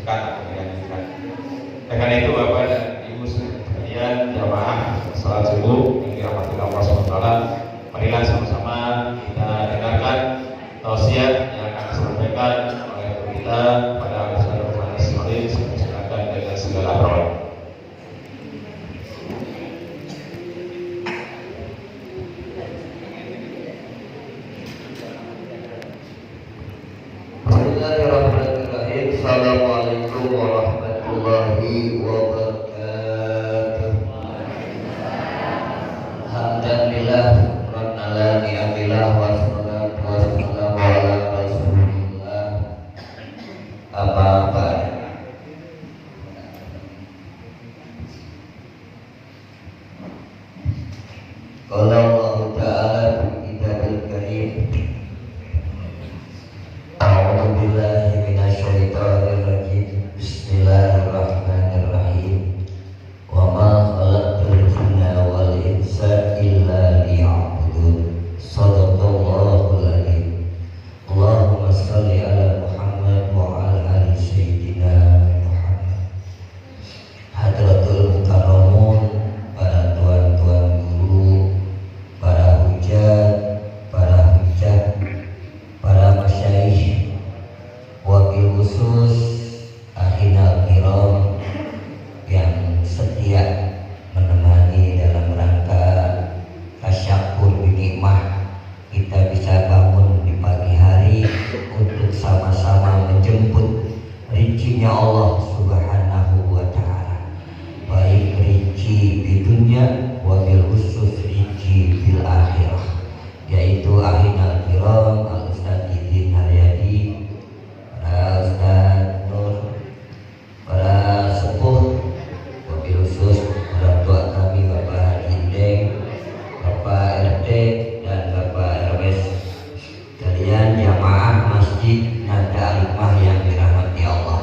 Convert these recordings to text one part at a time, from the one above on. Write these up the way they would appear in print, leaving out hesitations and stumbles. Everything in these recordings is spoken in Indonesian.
dibersihkan atau dilanjutkan. Dengan itu Bapak dan Ibu sekalian jamaah salat subuh yang dirahmati Allah SWT, marilah sama-sama kita dengarkan tausiah yang akan disampaikan oleh kita pada Al-Fatihah Ismail. Silakan dengan segala hormat. Bismillahirrahmanirrahim. Assalamualaikum warahmatullahi wabarakatuh. Alhamdulillah Rabbana ni'amillah wassalatu wassalamu ala rasulillah. Amma ba'd. Qala Allah Ta'ala fi kitabil karim, a'udzu billahi minasyaitonir rajim. Bismillahirrahmanirrahim. Wa ma khalaqtul jinna wal insa illa liya'budun. Shadaqallahul adzim. Allahumma shalli ala Muhammad wa ala ali sayyidina Muhammad. Hadratul mukarramun, para tuan-tuan guru, para hujat, para hujat, para masyayikh, wabil khusus ahinal kiram yang setia menemani dalam rangka tasyakur binikmah kita bisa bangun di pagi hari untuk sama-sama menjemput rincinya Allah Subhanahu wa Ta'ala, baik rinci di dunia wabil khusus rinci bil akhirah, yaitu ahinal kiram al-Ustaz Idin Haryadi, para Ustaz Nur, para sepuh, wabil khusus orang tua kami Bapak Haji Indeng, Bapak RT dan Bapak RW, kalian jamaah Masjid Nada Al-Hikmah yang dirahmati Allah.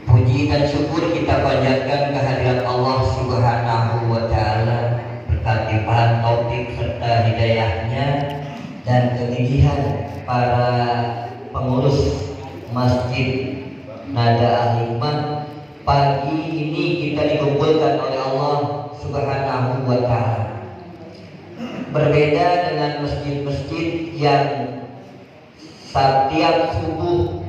Puji dan syukur kita panjatkan kehadirat Allah Subhanahu wa Ta'ala berkat limpahan taufik serta hidayahnya dan kegigihan para pengurus Masjid Nada Al-Hikmah. Pagi ini kita dikumpulkan oleh Allah Subhanahu wa Ta'ala. Berbeda dengan masjid-masjid yang setiap subuh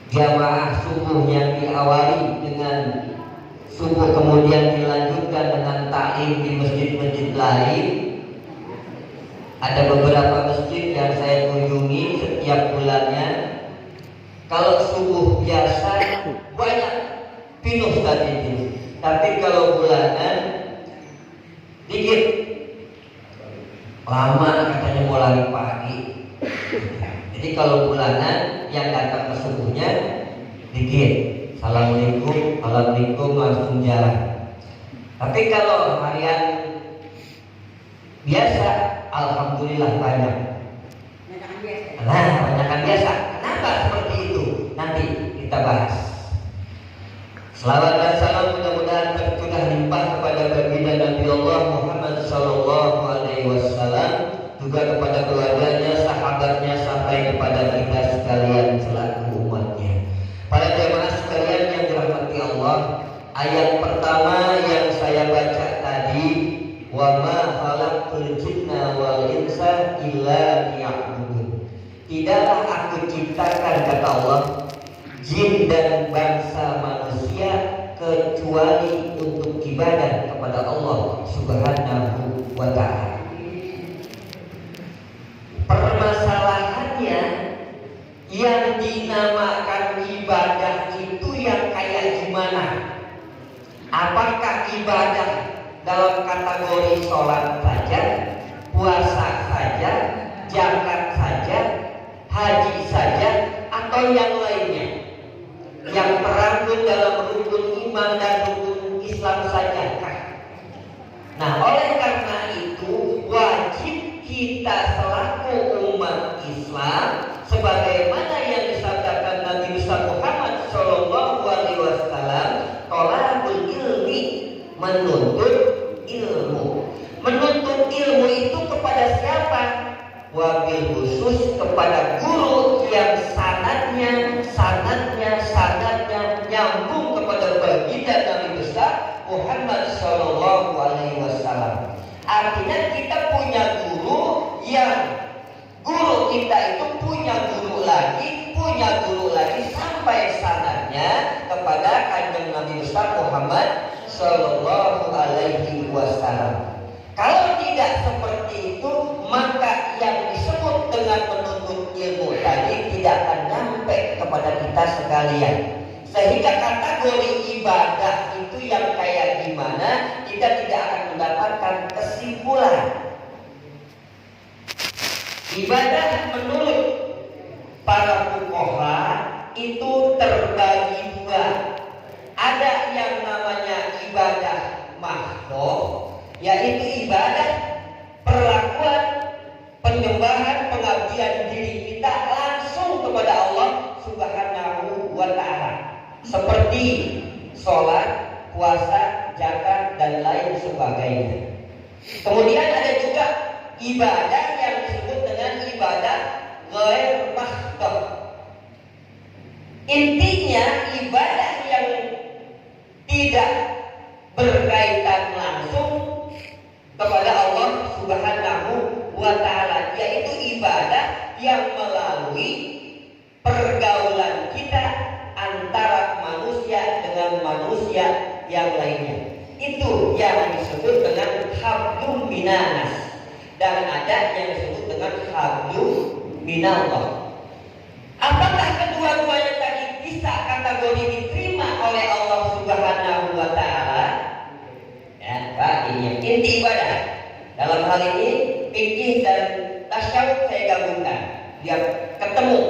jamaah subuh yang diawali dengan subuh kemudian dilanjutkan dengan ta'lim di masjid-masjid lain. Ada beberapa masjid yang saya kunjungi setiap bulannya, kalau subuh biasa banyak penuh tadi itu, tapi kalau bulanan dikit, lama katanya mulai pagi. Jadi kalau bulanan yang datang ke subuhnya dikit, assalamualaikum, assalamualaikum, langsung jalan. Tapi kalau harian biasa, alhamdulillah banyak. Nah, banyakan biasa. Kenapa seperti itu? Nanti kita bahas. Selawat dan salam mudah-mudahan tercurah limpah kepada baginda Nabi Allah Muhammad sallallahu alaihi wasallam, juga kepada keluarganya, sahabatnya, sampai kepada kita sekalian selaku umatnya. Para jemaah sekalian yang dirahmati Allah, ayat pertama yang saya baca tadi, wa ma khalaqtul jinna wal insa illa liya'budun. Tidaklah aku ciptakan, kata Allah, jin dan bangsa manusia kecuali untuk ibadah kepada Allah Subhanahu wa Ta'ala. Permasalahannya, yang dinamakan ibadah itu yang kayak gimana? Apakah ibadah dalam kategori sholat saja, puasa saja, zakat saja, haji saja, atau yang lainnya yang terangkum dalam rukun iman dan rukun Islam sajakah? Nah, oleh karena itu wajib kita selaku umat Islam, sebagaimana yang disabdakan Nabi Muhammad Shallallahu Alaihi Wasallam, tolakul ilmi, menuntut ilmu. Menuntut ilmu itu kepada siapa? wabil khusus kepada guru yang sanadnya nyambung kepada baginda Nabi besar Muhammad Shallallahu Alaihi Wasallam. Artinya kita punya guru yang guru kita itu punya guru lagi sampai sanadnya kepada kanjeng Nabi besar Muhammad Shallallahu Alaihi Wasallam. Kalau tidak seperti itu, maka yang disebut dengan menuntut ilmu tadi tidak akan nyampe kepada kita sekalian. Sehingga kategori ibadah itu yang kayak gimana, kita tidak akan mendapatkan kesimpulan. Ibadah menurut para fuqaha itu terbagi dua. Ada yang namanya ibadah mahdhah, yaitu ibadah perlakuan, penyembahan, pengabdian diri kita langsung kepada Allah Subhanahu wa Ta'ala, seperti sholat, puasa, zakat, dan lain sebagainya. Kemudian ada juga ibadah yang disebut dengan ibadah ghair mahdhah. Intinya ibadah yang tidak berkaitan langsung kepada Allah Subhanahu wa Ta'ala, yaitu ibadah yang melalui pergaulan kita antara manusia dengan manusia yang lainnya. Itu yang disebut dengan hablum minanas, dan ada yang disebut dengan hablum minallah. Apakah kedua-duanya tadi bisa kategori diterima oleh Allah Subhanahu wa Ta'ala? Ya, Pak, ini inti ibadah. Dalam hal ini fikih dan tasyawuf saya gabungkan biar ketemu.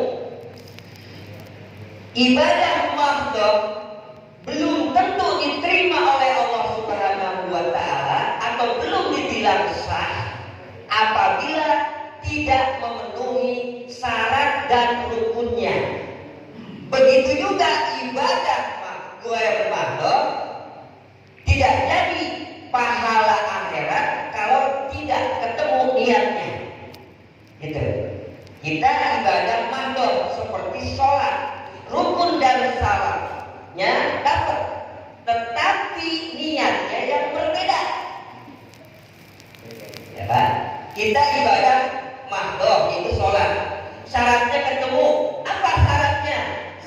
Ibadah mahdhah belum tentu diterima oleh Allah Subhanahu wa Ta'ala atau belum dibilang sah apabila tidak memenuhi syarat dan rukunnya. Begitu juga ibadah ghair mahdhah tidak jadi pahala akhirat kalau tidak ketemu niatnya. Gitu. Kita ibadah mahdhah seperti sholat, rukun dan syaratnya dapat, tetapi niatnya yang berbeda. Ya Pak, kita ibadah mahdhah itu sholat, syaratnya ketemu. Apa syaratnya?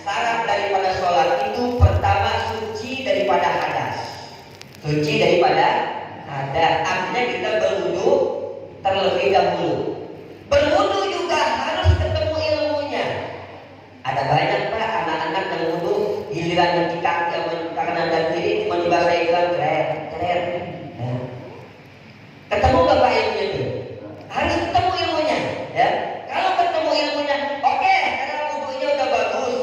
Syarat daripada sholat itu pertama suci daripada hadas. Suci daripada hadas, artinya kita berwudu terlebih dahulu. Berwudu juga harus ketemu ilmunya. Ada banyak Pak anak-anak yang wudu giliran nyuci kaki sama kanan dan kiri cuma dibasahi dengan ceret. Ketemu gak Pak ilmunya itu? Harus ketemu ilmunya, ya. Kalau ketemu ilmunya, oke, karena wudunya udah bagus,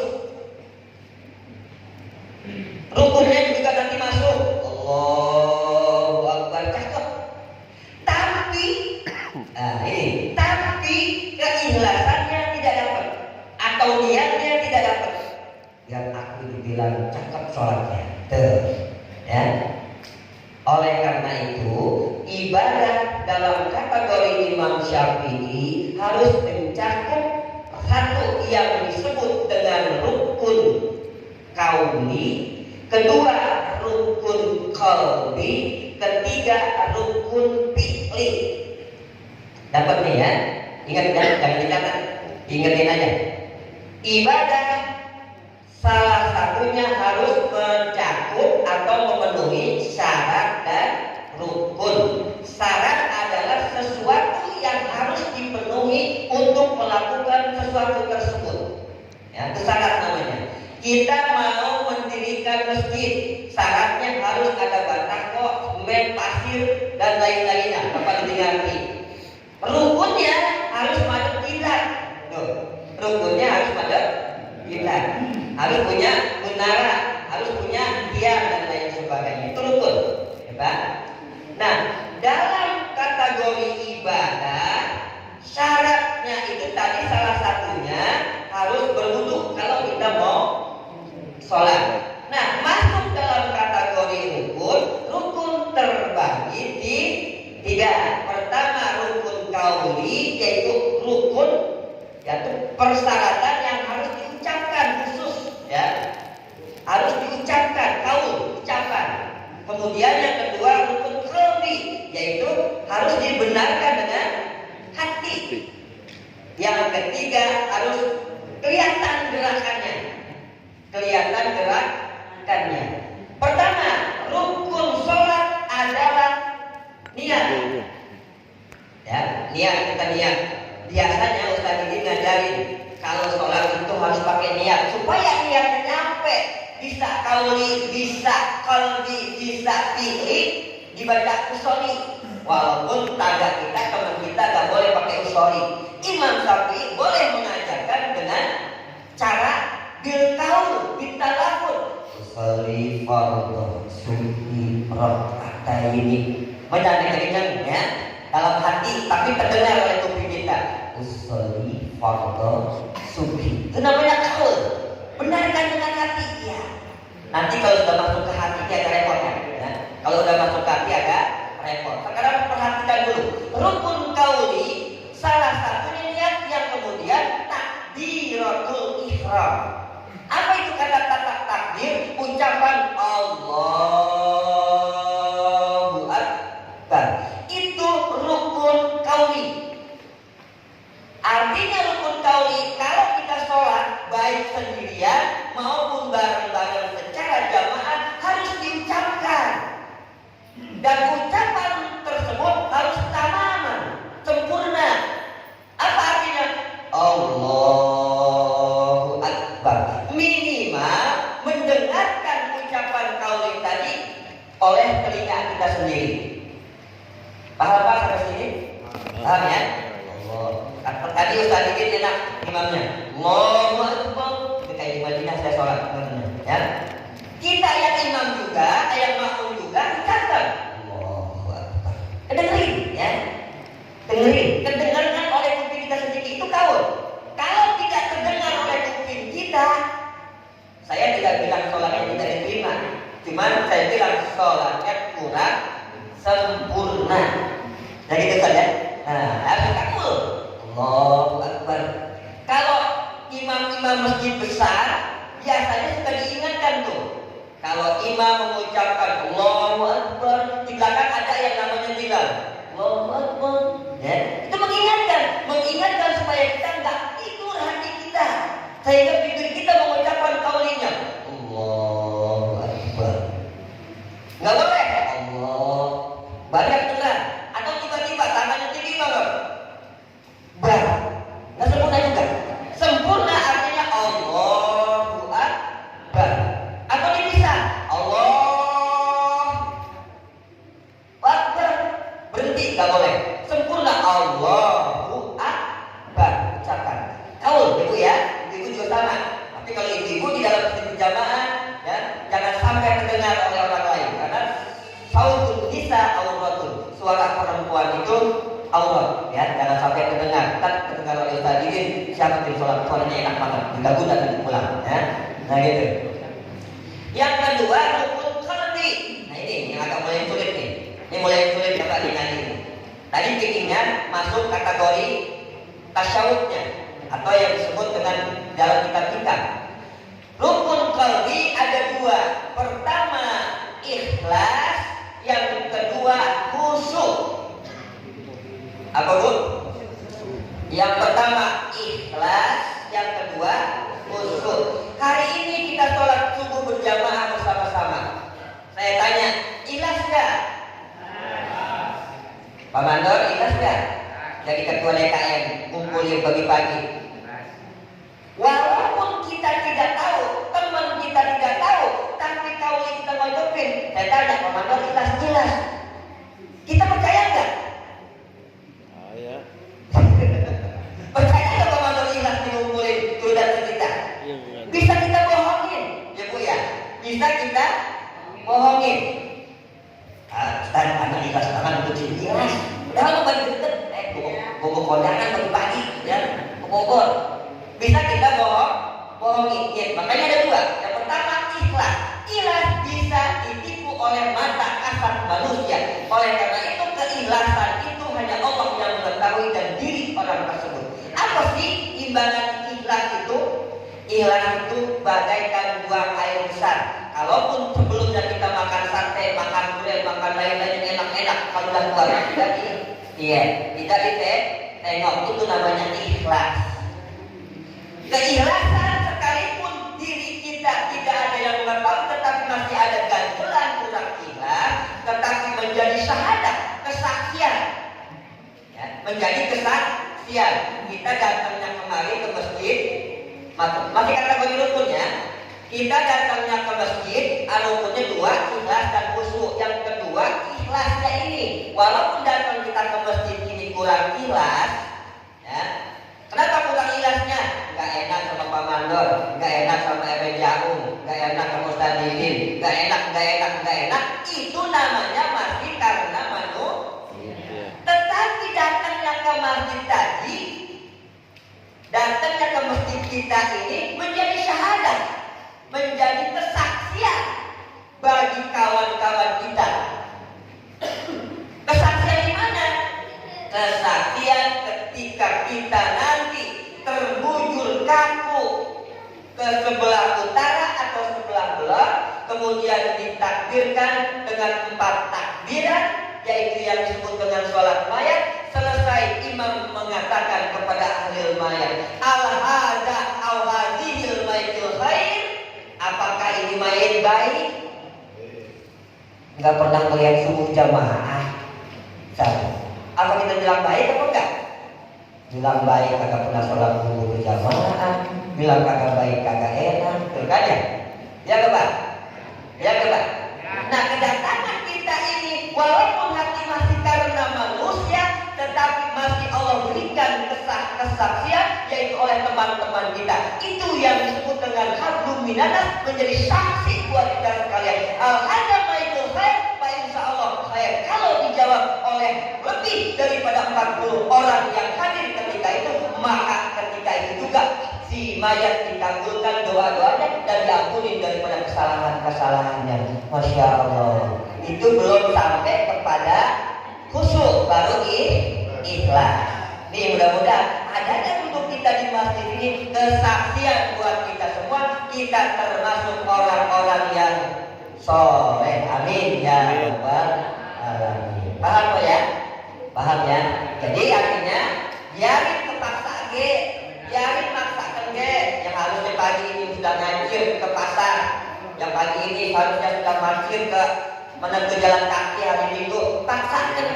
rukunnya juga nanti masuk. Allahu Akbar, cakep. Tapi, tapi keikhlasannya tidak dapat atau niatnya tidak dapat. Yang aku dibilang cakep sholatnya, tuh, ya. Oleh karena itu, ibadah dalam kategori Imam Syafi'i harus mencakup satu yang disebut dengan rukun qauli, kedua rukun qalbi, ketiga rukun fi'li. Dapat nih ya? Ingat ya, jangan dicatat, ingetin aja. Ibadah salah satunya harus mencakup atau memenuhi syarat dan rukun. Syarat adalah sesuatu yang harus dipenuhi untuk melakukan sesuatu tersebut. Ya, itu syarat namanya. Kita mau mendirikan masjid, syaratnya harus ada batako, semen, pasir, dan lain-lainnya. Dapat dimengerti. Rukunnya harus madhep kiblat. Rukunnya harus madhep kiblat. Harus punya menara, harus punya tiang dan lain sebagainya. Itu rukun, ya Pak. Nah, dalam kategori ibadah, syaratnya itu tadi salah satunya harus berwudu kalau kita mau sholat. Nah, masuk dalam kategori rukun. Rukun terbagi di tiga. Pertama rukun qauli, yaitu persyaratan yang harus diucapkan khusus, ya. Harus diucapkan, kaul, ucapan. Kemudian yang kedua rukun qalbi, yaitu harus dibenarkan dengan hati. Yang ketiga harus kelihatan gerakannya. Kelihatan gerakannya. Pertama, rukun sholat adalah niat. Ya, niat, kita niat. Biasanya Ustaz ini ngajarin kalau sholat itu harus pakai niat supaya niatnya nyampe. Bisa kauli, bisa qalbi, bisa fi'li, dibaca usoli. Walaupun tangga kita, teman kita gak boleh pakai usoli. Imam Syafi'i boleh mengajarkan dengan cara bil qaul, bil talafuz. Usoli fardhu subhi rak'ataini. Menyanyikan ya dalam hati tapi terdengar oleh kuping kita. Usoli fardhu subhi. Itu namanya qaul. Benarkan dengan hati ya. Nanti kalau sudah masuk ke hati agak repotnya ya. Kalau sudah masuk ke hati agak repot. Sekarang perhatikan dulu. Rukun qauli salah satunya niat yang kemudian takbiratul ihram. Apa itu kata takbir? Ucapan Allahu Akbar. Itu rukun qauli. Artinya rukun qauli kalau kita sholat baik sendirian maupun bareng-bareng secara jamaah harus diucapkan. Dan ucapan tersebut harus tamaman, sempurna. Apa artinya? Allahu Akbar. Minimal mendengarkan ucapan qauli tadi oleh telinga kita sendiri. Paham Pak sampai sini? Paham ya? Tadi Ustaz Dikit enak imamnya Allahu Akbar. Kayak di Madinah saya sholat ya. Kita yang imam juga, yang makmum juga ucapkan Allahu Akbar. Dengerin ya. Kedengaran oleh kuping kita sendiri itu kaul. Kalau tidak terdengar oleh kuping kita, saya tidak bilang sholatnya tidak diterima. Cuman saya bilang sholatnya kurang sempurna. Jadi itu saja. Nah, harus kaul. Allahu Akbar. Kalau imam-imam masjid besar biasanya suka diingatkan tuh. Kalau imam mengucapkan Allahu Akbar, di belakang ada yang namanya Bilal. Allahu Akbar. Ya, itu mengingatkan supaya kita enggak tidur hati kita. Sehingga bibir kita mengucapkan kaulinya Allahu Akbar. Enggak boleh Allah banyak dengar atau tiba-tiba tangannya tinggi banget. Nggak sempurna juga. Sempurna artinya Allahu Akbar. Atau dipisah Allah Akbar. Berhenti, nggak boleh. Sempurna Allahu Akbar. Ucapkan. Kaul, ibu ya. Ibu juga sama. Tapi kalau ibu di dalam masjid jamaah, ya, jangan sampai terdengar oleh orang lain. Karena sautul nisa auratun. Suara perempuan itu aurat, ya, jangan sampai terdengar. Kan terdengar oleh Ustaz Didin, siapa yang sholat, suaranya enak banget, diganggu dan pulang, ya. Nah gitu. Yang kedua rukun qalbi. Nah ini yang agak mulai sulit nih. Ini mulai sulit dapat dinyanyi. Tadi pikirnya masuk kategori tasyahudnya atau yang disebut dengan dalam kitab-kitab. Rukun qalbi ada dua. Pertama ikhlas, yang kedua khusyuk. Apa bu? Yang pertama ikhlas, yang kedua khusyuk. Hari ini kita sholat subuh berjamaah bersama-sama. Saya tanya, ikhlas gak? Pak Mandor, ikhlas gak? Jadi ketua DKM kumpulin pagi-pagi. Walaupun kita tidak tahu, teman kita tidak tahu, tapi kalau kita ngucapin, saya tanya Pak Mandor, ikhlas jelas. Kita percaya gak? Percaya nggak Pak Mandor ikhlas ngumpulin tulisan kita? Bisa kita bohongin, ya Bu ya? Bisa kita bohongin. Ustaz, anak ikhlas tangan untuk ikhlas. Udah lu bagi deket, bobo kondangan pagi-pagi, ya, ke Bogor. Bisa kita bohongin. Ya, makanya ada dua. Yang pertama ikhlas. Ikhlas bisa ditipu oleh mata kasat manusia. Oleh karena itu keikhlasan itu hanya Allah yang mengetahui dan diri orang tersebut. Apa sih imbangan ikhlas itu bagaikan buang air besar. Kalaupun sebelumnya kita makan sate, makan gulai, makan lain-lain yang enak-enak, kalau udah keluar tidak tengok, itu namanya ikhlas. Keikhlasan sekalipun diri kita tidak ada yang mengetahui, tetapi masih ada ganjelan kurang ikhlas, tetapi menjadi syahadat, kesaksian, menjadi kesaksian. Kita datangnya kemari ke masjid, masih kategori rukunnya. Kita datangnya ke masjid, rukunnya 2, ikhlas dan khusyuk. Yang kedua, ikhlasnya ini. Walaupun datang kita ke masjid ini kurang ikhlas, kenapa kurang ikhlasnya? Gak enak sama Pak Mandor, gak enak sama Ebe Jaung, gak enak sama Ustaz Didin, gak enak. Itu namanya masih karena manusia. Tetapi datangnya ke masjid tadi, datangnya ke masjid kita ini menjadi syahadat, menjadi kesaksian bagi kawan-kawan kita. Kesaksian di mana? Kesaksian ketika kita nanti terbujur kaku ke sebelah utara atau sebelah barat, kemudian ditakbirkan dengan 4 takbiran, yaitu yang disebut dengan sholat mayat. Selesai imam mengatakan kepada ahli mayat, al-hada al-hadihil mayitul khair, apakah ini mayat baik? Enggak pernah melihat subuh jamaah. Apa kita bilang baik atau enggak? Bilang baik kagak pernah sholat subuh berjamaah, bilang kagak baik kagak enak, betul kan ya? Ya Pak? Nah, kedatangan kita ini walaupun hati masih karena manusia, tetapi masih Allah berikan kesaksian, yaitu oleh teman-teman kita. Itu yang disebut dengan hablum minanas, menjadi saksi buat kita sekalian. Al-hada ma'itul khair, Pak, insya Allah khair. Kalau dijawab oleh lebih daripada 40 orang yang hadir ketika itu, maka ketika itu juga si mayat dikabulkan doa-doanya dan diampuni daripada kesalahan-kesalahannya. Masya Allah. Itu belum sampai kepada khusyuk, baru ikhlas. Nih, mudah-mudahan adanya untuk kita di masjid ini kesaksian buat kita semua, kita termasuk orang-orang yang soleh. Amin ya rabbal alamin. Paham ya? Paham ya? Jadi artinya biarin kepaksa biarin maksakan yang harusnya pagi ini sudah ngajir ke pasar, yang pagi ini harusnya sudah ngajir ke menempuh jalan kaki hari Minggu, paksakan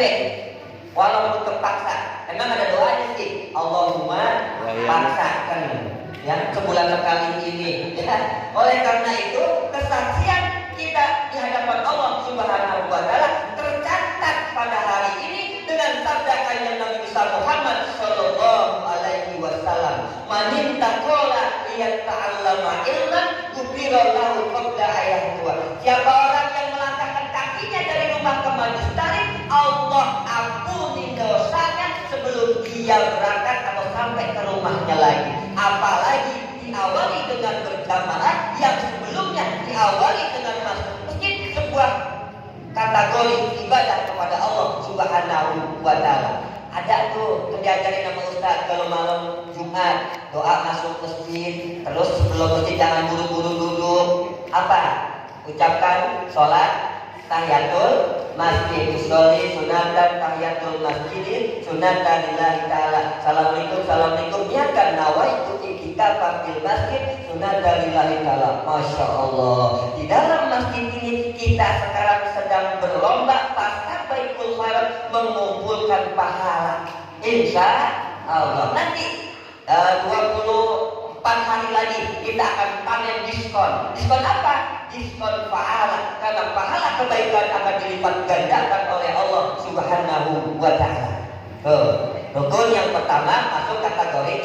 walaupun terpaksa. Emang ada doanya sih, Allahumma paksakan sebulan sekali ini. Oleh karena itu kesaksian kita di hadapan Allah Subhanahu wa Ta'ala tercatat pada hari ini dengan sabda kanjeng Nabi besar Muhammad sallallahu alaihi wasallam, "Man taqala liyata'allama ilman ghufira lahu qabla ayatuha." Siapa orang yang melangkahkan kakinya dari rumah ke majlis taklim, Allah ampuni dosanya sebelum dia berangkat atau sampai ke rumahnya lagi. Apalagi diawali dengan berjamaah yang sebelumnya diawali dengan masuk masjid, sebuah kategori ibadah kepada Allah Subhanahu wa Ta'ala. Ada tuh diajarin sama Ustaz kalau malam Jumat doa masuk masjid, terus sebelum masjid jangan buru-buru duduk. Apa? Ucapkan sholat tahiyatul masjid, usolli sunatan tahiyatul masjid sunatan lillahi ta'ala. Assalamualaikum niatkan nawaitu i'tikaf fil masjid sunatan lillahi ta'ala. Masya Allah, di dalam masjid ini kita sekarang sedang berlomba pasca Baitul Haram mengumpulkan pahala. Insya Allah nanti 24 hari lagi kita akan panen diskon. Diskon apa? Diskon pahala, karena pahala kebaikan akan dilipat gandakan oleh Allah Subhanahu wa Ta'ala. Rukun yang pertama masuk kategori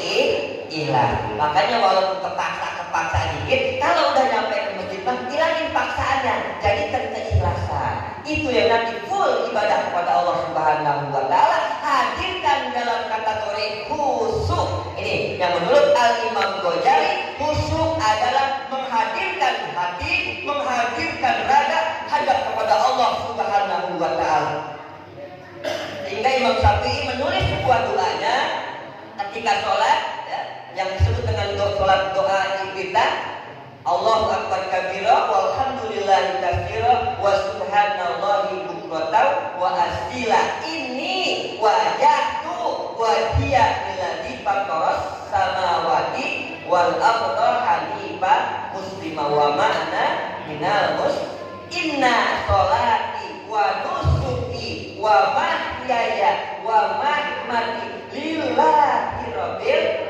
ikhlas. Makanya walaupun kepaksa dikit, kalau udah nyampe ke masjid hilangin paksaannya, jadikan keikhlasan. Itu yang nanti full ibadah kepada Allah Subhanahu wa Ta'ala. Hadirkan dalam kategori khusyuk. Ini yang menurut Al-Imam Ghazali, khusyuk adalah menghadirkan hati, menghadirkan raga hadap kepada Allah Subhanahu wa Ta'ala. Sehingga Imam Syafi'i menulis sebuah doanya ketika sholat, yang disebut dengan Allahu akbar kabira walhamdulillahi katsira wa subhanallahi bukratan wa asila. Ini wajahtu wajhiya lilladzi fataras samawati wal arda hanifan muslima wa ma'na minal inna sholati wa nusuki wa mahyaya wa mamati lillahi rabbil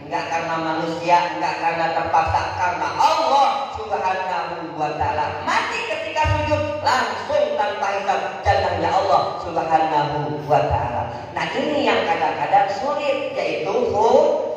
enggak karena manusia, enggak karena terpaksa, karena Allah Subhanahu wa ta'ala. Mati ketika sujud langsung tanpa hisab jalannya Allah Subhanahu wa ta'ala. Nah, ini yang kadang-kadang sulit, yaitu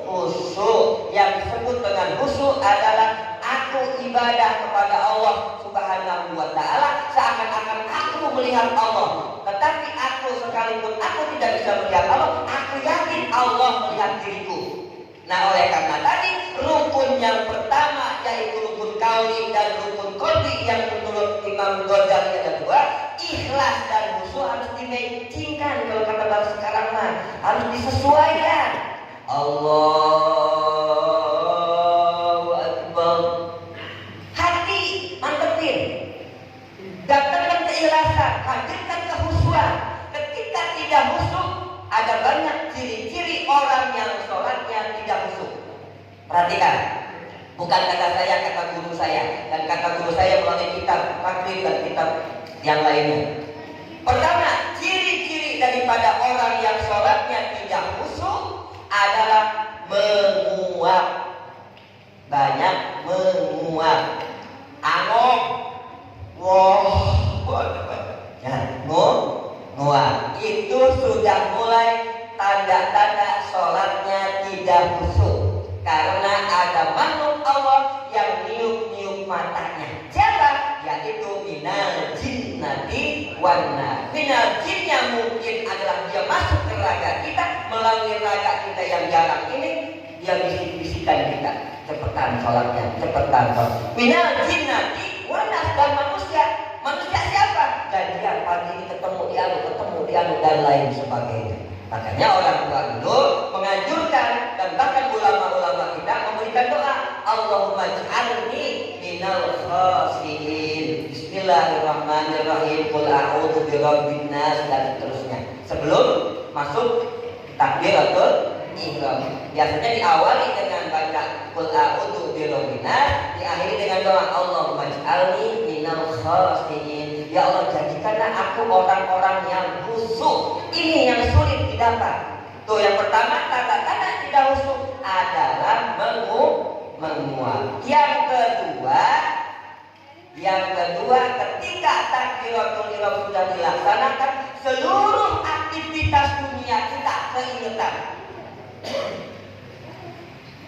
khusyuk. Yang disebut dengan khusyuk adalah aku ibadah kepada Allah Subhanahu wa ta'ala seakan-akan aku melihat Allah, tetapi aku sekalipun aku tidak bisa melihat Allah, aku yakin Allah melihat diriku. Nah, oleh karena tadi rukun yang pertama yaitu rukun kauli dan rukun qalbi yang menurut Imam Ghazali ada dua, ikhlas dan khusyuk harus dimatchingkan. Kalau kata bahasa sekarang mah harus disesuaikan. Allahu Akbar. Hati mantepin, datangkan keikhlasan, hadirkan kekhusyuan. Ketika tidak khusyuk, ada banyak ciri-ciri orang yang sholatnya tidak khusyuk. Perhatikan, bukan kata saya, kata guru saya, dan kata guru saya melalui kitab takrib dan kitab yang lainnya. Pertama, ciri-ciri daripada orang yang sholatnya tidak khusyuk adalah menguap, banyak menguap, angop, nguap. Itu sudah mulai tanda-tanda sholatnya tidak khusyuk, karena ada makhluk Allah yang niup-niup matanya. Siapa? Yaitu minal jinnati wan nas. Minal jin yang mungkin adalah dia masuk ke raga kita melalui raga kita yang jarang ini, dia bisik-bisikan kita, cepetan sholatnya, cepetan sholat. Minal jinnati wan nas, dan manusia. Manusia siapa? Janjian pagi ini ketemu di anu dan lain sebagainya. Makanya orang tua dulu menganjurkan, dan bahkan ulama-ulama kita memberikan doa, Allahumma ij'alni minal khashiin, bismillahirrahmanirrahim, qul a'udzu birabbin nas, dan seterusnya. Sebelum masuk takbiratul ihram, biasanya diawali dengan baca qul a'udzu birabbin nas, diakhiri dengan doa Allahumma ij'alni minal khashiin. Ya Allah, jadikanlah aku orang-orang yang khusyuk. Ini yang sulit didapat. Tuh, yang pertama tanda-tanda tidak khusyuk adalah menguap. Yang kedua, ketika takbiratul ihram sudah dilaksanakan, seluruh aktivitas dunia kita keingetan.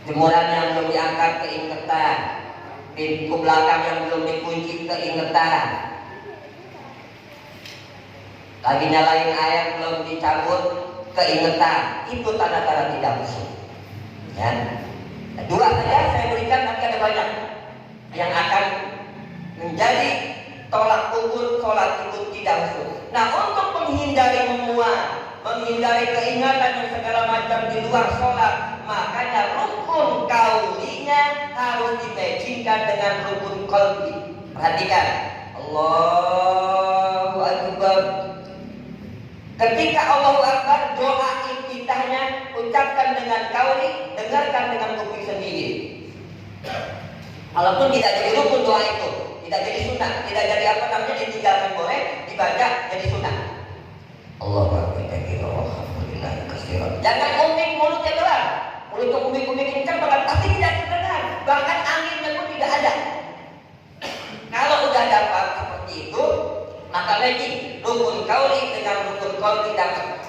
Jemuran yang belum diangkat keingetan, pintu belakang yang belum dikunci keingetan, lagi nyalain air belum dicabut keingetan. Itu tanda-tanda tidak khusyuk, ya. Dua saja saya berikan, nanti ada banyak yang akan menjadi tolak ukur sholat itu tidak khusyuk. Nah, untuk menghindari menguap, menghindari keingatan yang segala macam di luar sholat, makanya rukun kaulinya harus dimatchingkan dengan rukun qalbi. Perhatikan, Allahu Akbar. Ketika Allahu Akbar, doa iftitahnya ucapkan dengan kauli, dengarkan dengan kuping sendiri. Walaupun tidak jadi rukun doa itu, tidak jadi sunnah, tidak jadi apa namanya, ditinggalkan boleh, dibaca jadi sunnah. Allahu Akbar kabira walhamdulillahi katsiran. Jangan umik mulutnya doang. Mulutnya umik-umik kencang banget, pasti tidak terdengar. Bahkan anginnya pun tidak ada. Kalau udah dapat seperti itu, maka lagi rukun kauli dengan rukun qalbi dapat.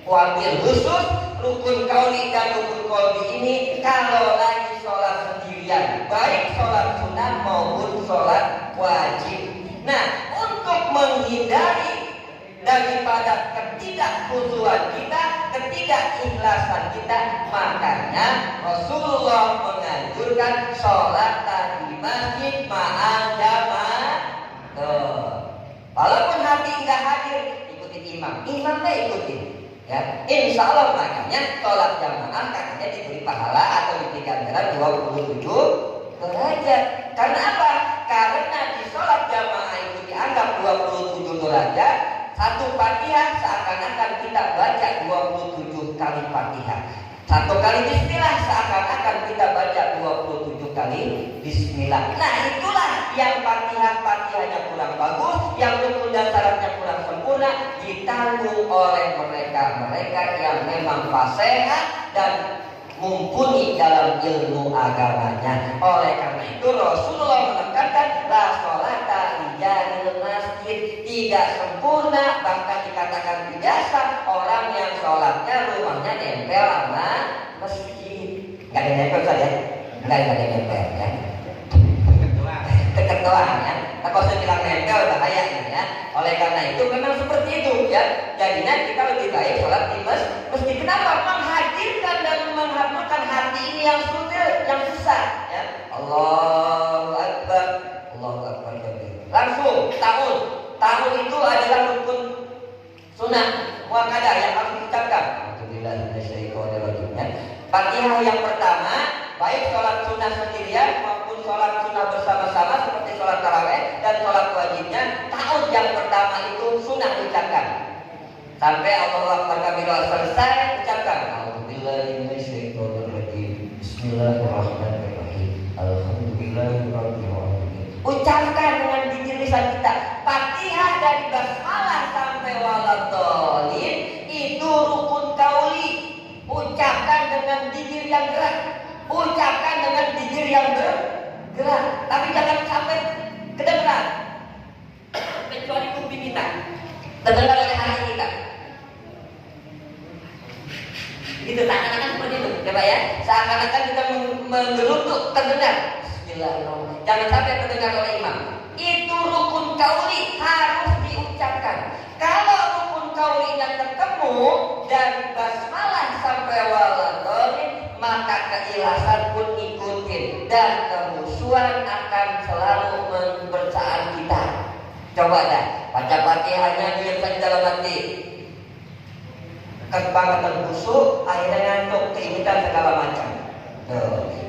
Wabil khusus rukun kauli dan rukun qalbi ini kalau lagi sholat sendirian, baik sholat sunnah maupun sholat wajib. Nah, untuk menghindari daripada ketidakkhusyuan kita, ketidakikhlasan kita, makanya Rasulullah menganjurkan sholat di masjid ma'al jamaah. Walaupun hati nggak hadir, ikutin imam. Imamnya ikutin. Ya, insya Allah makanya sholat jamaah katanya diberi pahala atau diberi ganjaran 27 derajat. Karena apa? Karena di sholat jamaah itu dianggap 27 derajat. Satu Fatihah seakan-akan kita baca 27 kali Fatihah. Satu kali bismillah seakan-akan kita baca 27 kali bismillah. Nah itulah yang Fatihahnya kurang bagus, yang rukun dan syaratnya kurang sempurna, ditanggung oleh mereka yang memang fasihah dan mumpuni dalam ilmu agamanya. Oleh karena itu Rasulullah menekankan la sholata li jaril masjid, tidak sempurna bahkan dikatakan biasa orang yang sholatnya rumahnya nempel sama masjid. Nggak ada nempel saja, nggak ada nempel ya. Dekat doang ya. Nah, kalau saya bilang nempel bahaya ini ya. Oleh karena itu memang seperti itu ya. Jadinya kita lebih baik sholat di masjid. Kenapa? Menghadirkan dan menghadirkan hati ini yang sulit, yang susah ya. Allahu Akbar, Allahu Akbar. Langsung tahun itu adalah rukun sunnah muakkadah yang harus diucapkan. Alhamdulillah minasyaitonirrajim ya. Fatihah yang pertama, baik sholat sunnah sendirian maupun sholat sunnah bersama-sama seperti sholat tarawih dan sholat wajibnya, tahun yang pertama itu sunnah diucapkan. Sampai Allahu Akbar kabira selesai, ucapkan Alhamdulillah minasyaitonirrajim. Bismillahirrahmanirrahim. Alhamdulillahirabbil alamin. Ucapkan dengan bibir lisan kita. Fatihah dari basmalah sampai waladhdallin itu rukun qauli. Ucapkan dengan bibir yang gerak. Ucapkan dengan bibir yang bergerak. Tapi jangan sampai kedengaran. Kecuali kuping kita terdengar oleh hati kita. Gitu, seakan-akan seperti itu, coba ya. Seakan-akan kita menggerutuk terdengar. Bismillahirrahmanirrahim. Jangan sampai terdengar oleh imam. Itu rukun qauli harus diucapkan. Kalau rukun qaulinya ketemu dari basmalah sampai waladhdallin, maka keikhlasan pun ikutin dan kehusuan akan selalu membersaat kita. Coba dah baca Fatihahnya diamkan dalam hati. Kebangetan khusyuk, akhirnya ngantuk, keingetan segala macam.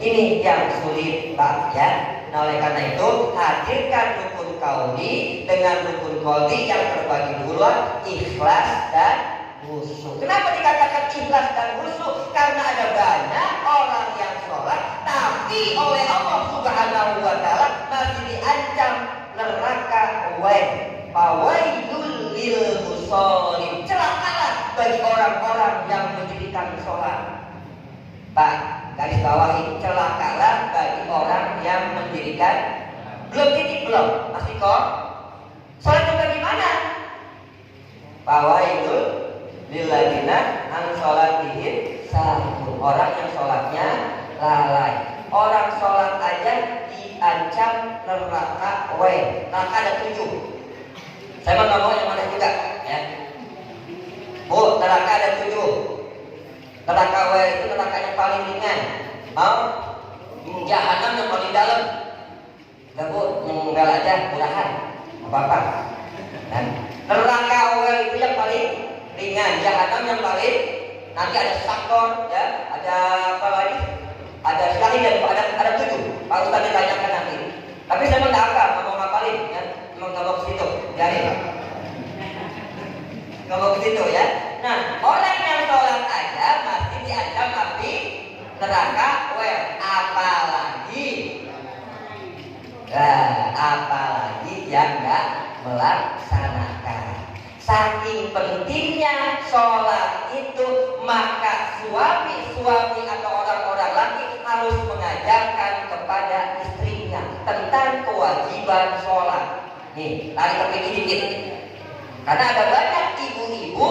Ini yang sulit Pak ya. Nah oleh karena itu hadirkan rukun qauli dengan rukun qalbi yang terbagi dua, ikhlas dan khusyuk. Kenapa dikatakan ikhlas dan khusyuk? Karena ada banyak orang yang sholat tapi oleh Allah Subhanahu wa Ta'ala masih diancam neraka fawailul lil musallin. Celakalah bagi orang-orang yang mendirikan sholat. Pak, garis bawahi, celakalah bagi orang yang mendirikan. Belum, masih kok. Sholat juga gimana? Fawailul lil ladzina an sholatihim sahun. Orang yang sholatnya lalai. Orang sholat aja diancam neraka neraka ada 7. Saya mau ngomong yang mana juga ya. Bu, neraka ada 7. Neraka itu neraka yang paling ringan. Jahanam yang paling dalam. Enggak Bu, enggak aja murahan. Apa-apa. Dan neraka itu yang paling ringan, jahanam yang paling, nanti ada sakor ya, ada apa lagi? Ada sekali dan ada 7. Pak Ustaz ditanyakan nanti. Tapi saya nggak hafal, ngomong ngapalin ya, ngomong ke situ, biarin. Ngomong ke situ ya. Nah, orang yang sholat aja masih diancam api neraka, apalagi yang nggak melaksanakan. Saking pentingnya sholat itu, maka suami atau orang-orang laki harus mengajarkan kepada istrinya tentang kewajiban sholat. Nih, tarik ke pinggir dikit. Karena ada banyak ibu-ibu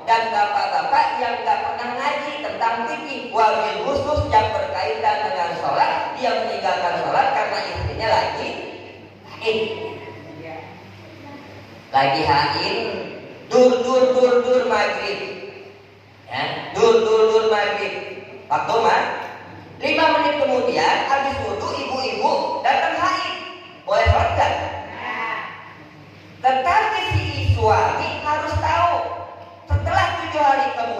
dan bapak-bapak yang nggak pernah ngaji tentang fikih, wabil khusus yang berkaitan dengan sholat. Dia meninggalkan sholat karena istrinya lagi haid, dur maghrib, ya, dur maghrib. Waktu 5 menit kemudian habis wudu ibu-ibu datang haid, boleh sholat kan? Tetapi si suami harus tahu setelah 7 hari kemudian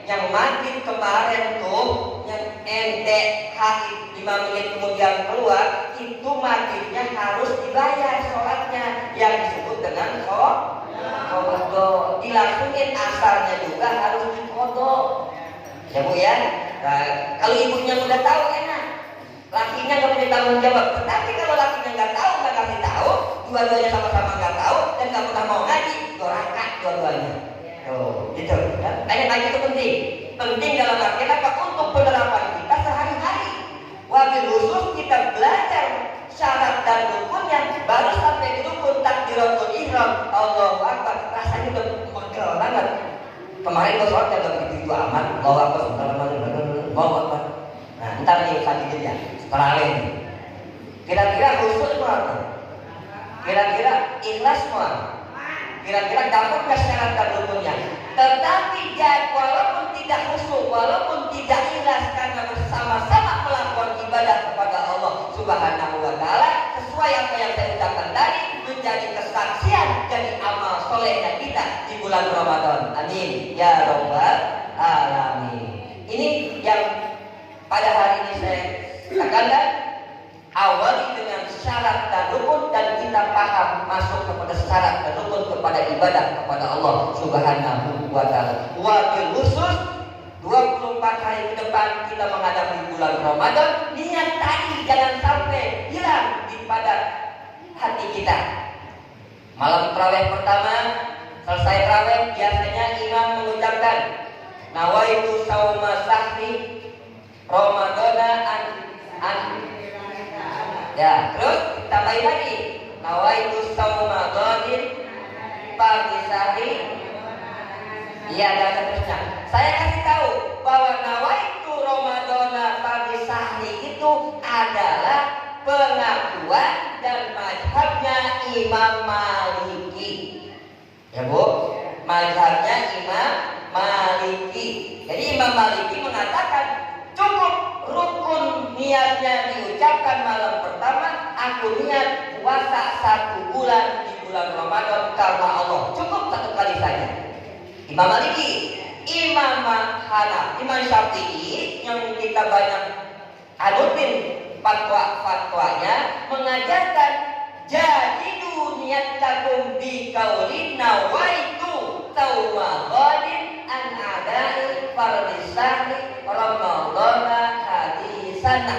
yang maghrib kemarin tuh yang ente haid 5 menit kemudian keluar, itu maghribnya harus dibayar sholatnya yang disebut dengan qodho. Dilangsungin asarnya juga harus diqodho. Ya Bu ya. Nah, kalau ibunya udah tahu enak, lakinya nggak punya tanggung jawab. Tetapi kalau lakinya nggak tahu, nggak kasih tahu, dua-duanya sama-sama nggak tahu dan nggak pernah mau ngaji, dorakat dua-duanya. Tuh, gitu. Tanya-tanya itu penting. Penting dalam artian apa? Untuk penerapan kita sehari-hari. Wabil khusus kita belajar syarat dan rukunnya, baru sampai di rukun takbiratul ihram, Allahu Akbar, rasanya udah megel banget. Kemarin gue sholat gak begitu amat, Allahu Akbar, Allahu Akbar. Nah, ntar nih selanjutnya, terawih. Kira-kira khusus semua, kira-kira ikhlas semua, kira-kira dapat nggak syarat dan rukunnya. Tetapi walaupun tidak khusyuk, walaupun tidak ikhlas, karena bersama-sama melakukan ibadah kepada Allah Subhanahu wa Ta'ala, sesuai apa yang saya ucapkan tadi, menjadi kesaksian dari amal solehnya kita di bulan Ramadan. Amin ya Rabbal Alamin. Ini yang pada hari ini saya katakan, awali dengan syarat dan rukun, dan kita paham masuk kepada syarat dan rukun kepada ibadah kepada Allah Subhanahu wa Ta'ala. Wabil khusus 24 hari ke depan kita menghadapi bulan Ramadan, niat tadi jangan sampai hilang di pada hati kita. Malam tarawih pertama, selesai tarawih biasanya imam mengucapkan nawaitu sauma sahri Ramadana ya, terus tambahin lagi nawaitu sauma ghadin pagi sahri. Iya, dan seterusnya. Saya kasih tahu bahwa nawaitu Ramadana pagi sahri itu adalah pengakuan dan mazhabnya Imam Maliki. Ya Bu, mazhabnya Imam Maliki. Jadi Imam Maliki mengatakan cukup rukun niatnya diucapkan malam pertama, aku niat puasa 1 bulan di bulan Ramadan karena Allah. Cukup 1 kali saja. Imam Maliki, Imam Hanafi, Imam Syafi'i yang kita banyak anutin fatwa-fatwanya mengajarkan jadidu niyatakum bi qaulin nawaitu tauma ghadin an adai fardisani ramadana hadisana.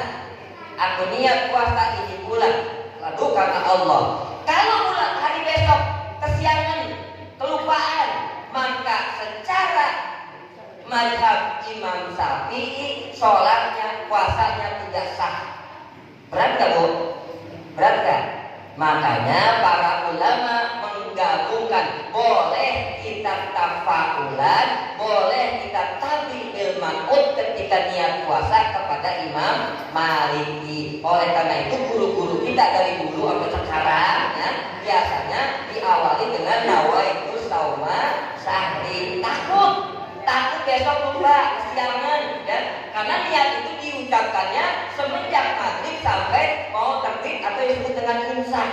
Aku niat puasa ini bulan lalu karena Allah. Kalau bulan hari besok kesiangan, kelupaan, maka secara mazhab Imam Syafi'i sholatnya, puasanya tidak sah. Berat gak Bu? Berat gak? Makanya para ulama menggabungkan, boleh kita tafaulan, boleh kita tabi bil man'ud ketika niat puasa kepada Imam Maliki. Oleh karena itu guru-guru kita dari dulu sampai sekarang ya, biasanya diawali dengan nawaitu sauma sahri. Takut besok lupa kesiangan ya, karena niat itu diucapkannya semenjak maghrib sampai mau terbit atau disebut dengan imsak.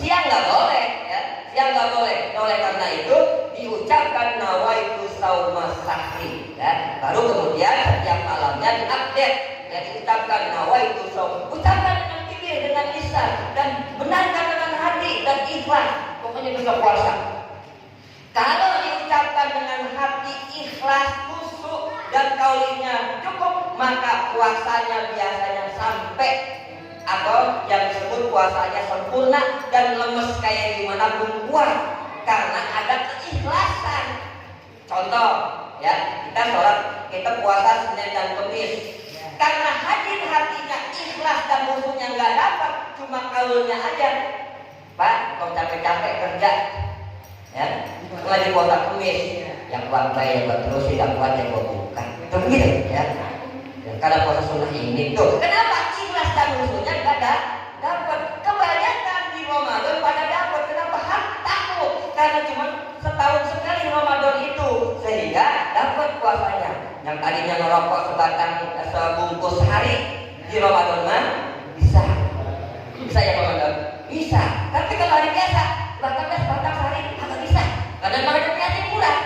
Siang nggak boleh ya, siang nggak boleh. Oleh karena itu diucapkan nawaitu sauma sahri ya, baru kemudian setiap malamnya diupdate ya, diucapkan nawaitu saum. Ucapkan dengan pikir, dengan lisan, dan benarkan dengan hati dan ikhlas. Pokoknya bisa puasa. Kalau diucapkan dengan hati ikhlas, khusyuk, dan kaulinya cukup, maka puasanya biasanya sampai atau yang disebut puasanya sempurna dan lemes kayak gimana pun kuat, karena ada keikhlasan. Contoh ya, kita sholat, kita puasa Senin dan Kamis, karena hadir hatinya ikhlas dan khusyuknya nggak dapat, cuma kaulnya aja. Pak, kau capek-capek kerja ya, lagi puasa Kamis, yang kuat bayar buat terus, tidak kuat yang gua bukan. Itu begitu ya. Karena puasa sunnah ini tuh, kenapa ikhlas dan khusyuknya nggak dapat? Kebanyakan di Ramadan pada dapat. Kenapa? Takut, karena cuma setahun sekali Ramadan itu, sehingga dapat puasanya. Yang tadinya ngerokok sebatang sebungkus sehari, di Ramadan mah bisa ya Ramadan, bisa. Tapi kalau hari biasa, bahkan sebatang sehari agak bisa. Karena mereka niatnya murah.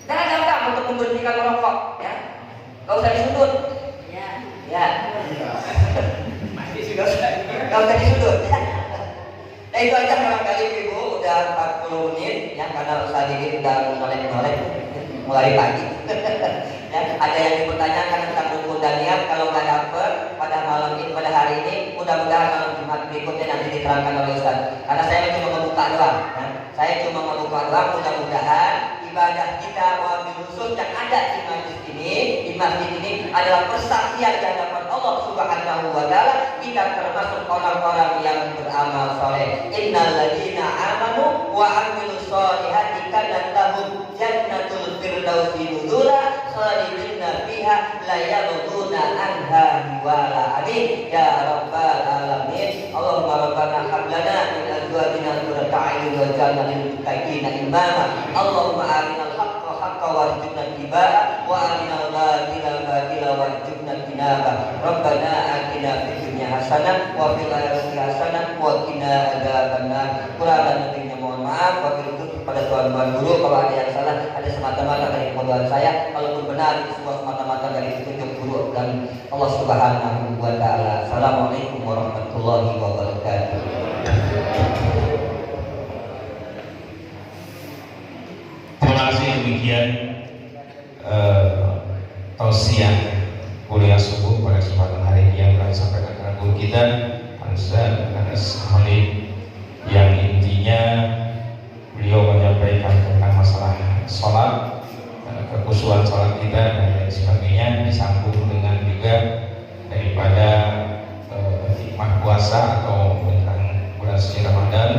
Jangan gampang. untuk memberhentikan merokok, ya. Gak usah disudut. Ya. Gak usah disudut. Nah itu aja barangkali Ibu, udah 40 menit ya, karena Ustaz Didi udah mulai pagi. Ya, ada yang dipertanyakan tentang rukun dan niat. Kalau nggak dapet pada malam ini, pada hari ini, mudah-mudahan malam Jumat berikutnya nanti diterangkan oleh Ustaz. Karena saya cuma membuka doang. Ya. Saya cuma membuka doang. Mudah-mudahan ibadah kita wabil khusus yang ada di masjid ini adalah persaksian di hadapan Allah Subhanahu wa Ta'ala. Kita termasuk orang-orang yang beramal soleh. Innal ladzina amanu wa amilus solihati kanat lahum jannatul firdausi nuzula khalidina fiha la yabghuna anha hiwala. Amin ya rabbal alamin. Allahumma rabbana hab lana min azwajina qurrata a'yun waj'alna lil muttaqina imama. Allahumma arinal haqqa haqqan warzuqna ittiba'a wa arinal batila batila warzuqna ijtinaba. Rabbana atina fid dunya hasanah wa fil akhirati hasanah wa qina adzabannar. Kurang lebihnya mohon maaf, wabil pada tuan-tuan guru. Kalau ada yang salah, ada semata-mata dari kebodohan saya. Kalaupun benar, itu semua semata-mata dari petunjuk guru dan Allah Subhanahu wa Ta'ala. Assalamualaikum warahmatullahi wabarakatuh. Terima kasih. Demikian tausiah kuliah subuh pada kesempatan hari ini yang telah disampaikan kepada guru kita Ustaz Anas Khalid, yang intinya beliau menyampaikan tentang masalah sholat, kekhusyuan sholat kita dan lain sebagainya, disambung dengan juga daripada hikmah puasa atau tentang bulan suci Ramadan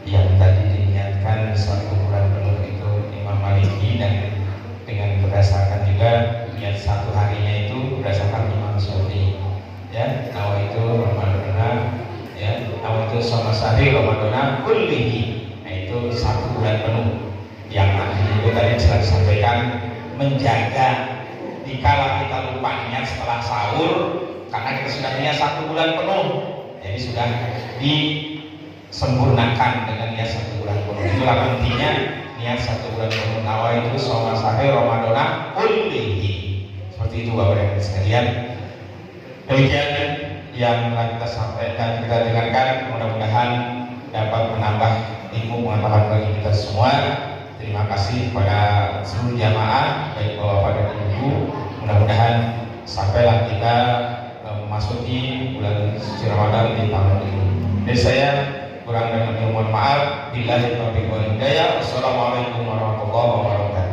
yang tadi diniatkan satu bulan penuh itu Imam Maliki, dan dengan berdasarkan juga niat satu harinya itu berdasarkan Imam Syafi'i. Ya, nawaitu Ramadana, ya, nawaitu sama sahri Ramadana kullihi. Itu satu bulan penuh, yang itu tadi sudah disampaikan, menjaga dikala kita lupa niat setelah sahur karena kita sudah niat satu bulan penuh, jadi sudah disempurnakan dengan niat satu bulan penuh. Itulah intinya niat satu bulan penuh. Nawaitu shoma sahri Ramadana kullihi. Seperti itu Bapak dan sekalian. Demikian yang telah kita sampaikan, kita dengarkan, mudah-mudahan dapat menambah ilmu pengetahuan bagi kita semua. Terima kasih kepada seluruh jamaah, baik bapak dan ibu. Mudah-mudahan sampailah kita memasuki bulan suci Ramadan di tahun ini. Dari saya kurang dan lebih mohon maaf. Billahi taufiq wal hidayah. Wassalamualaikum warahmatullahi wabarakatuh.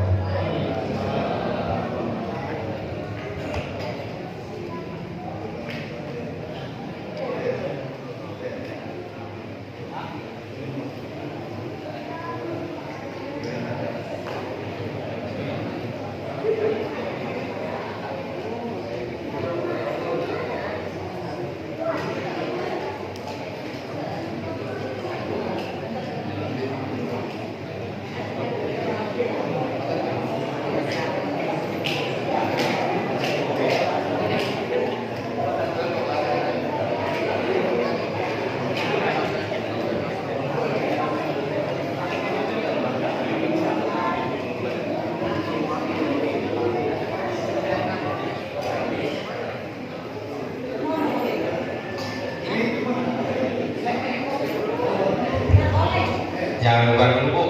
Jangan bubar dulu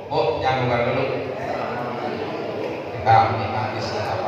Bu, jangan bubar dulu. Kita minta istirahat.